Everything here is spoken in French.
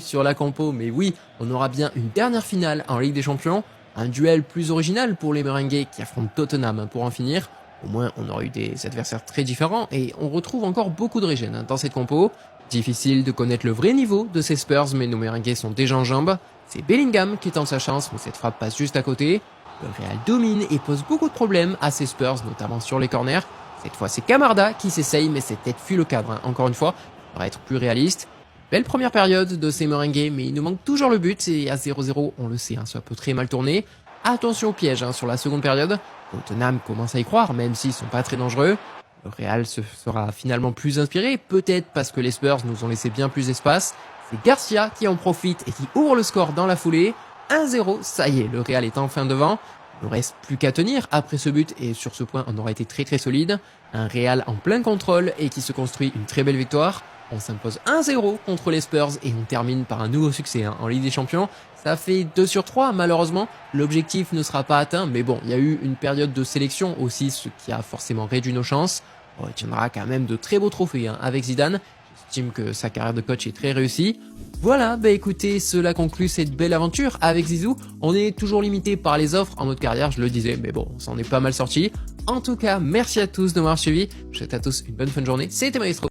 sur la compo, mais oui, on aura bien une dernière finale en Ligue des Champions, un duel plus original pour les Merengues qui affrontent Tottenham pour en finir. Au moins, on aura eu des adversaires très différents et on retrouve encore beaucoup de régènes dans cette compo. Difficile de connaître le vrai niveau de ces Spurs, mais nos Merengues sont déjà en jambes. C'est Bellingham qui tente sa chance, mais cette frappe passe juste à côté. Le Real domine et pose beaucoup de problèmes à ces Spurs, notamment sur les corners. Cette fois, c'est Camarda qui s'essaye, mais cette tête fuit le cadre. Encore une fois, il faudra être plus réaliste. Belle première période de ces Merengues, mais il nous manque toujours le but. Et à 0-0, on le sait, ça peut très mal tourner. Attention au piège sur la seconde période. Tottenham commence à y croire, même s'ils sont pas très dangereux. Le Real se sera finalement plus inspiré, peut-être parce que les Spurs nous ont laissé bien plus d'espace. C'est Garcia qui en profite et qui ouvre le score dans la foulée. 1-0, ça y est, le Real est enfin devant. Il ne reste plus qu'à tenir après ce but et sur ce point on aura été très solide. Un Real en plein contrôle et qui se construit une très belle victoire. On s'impose 1-0 contre les Spurs et on termine par un nouveau succès en Ligue des Champions. Ça fait 2 sur 3 malheureusement. L'objectif ne sera pas atteint, mais bon, il y a eu une période de sélection aussi, ce qui a forcément réduit nos chances. On retiendra quand même de très beaux trophées avec Zidane. J'estime que sa carrière de coach est très réussie. Voilà, écoutez, cela conclut cette belle aventure avec Zizou. On est toujours limité par les offres en mode carrière, je le disais, mais bon, on s'en est pas mal sorti. En tout cas, merci à tous de m'avoir suivi. Je vous souhaite à tous une bonne fin de journée. C'était Maestro.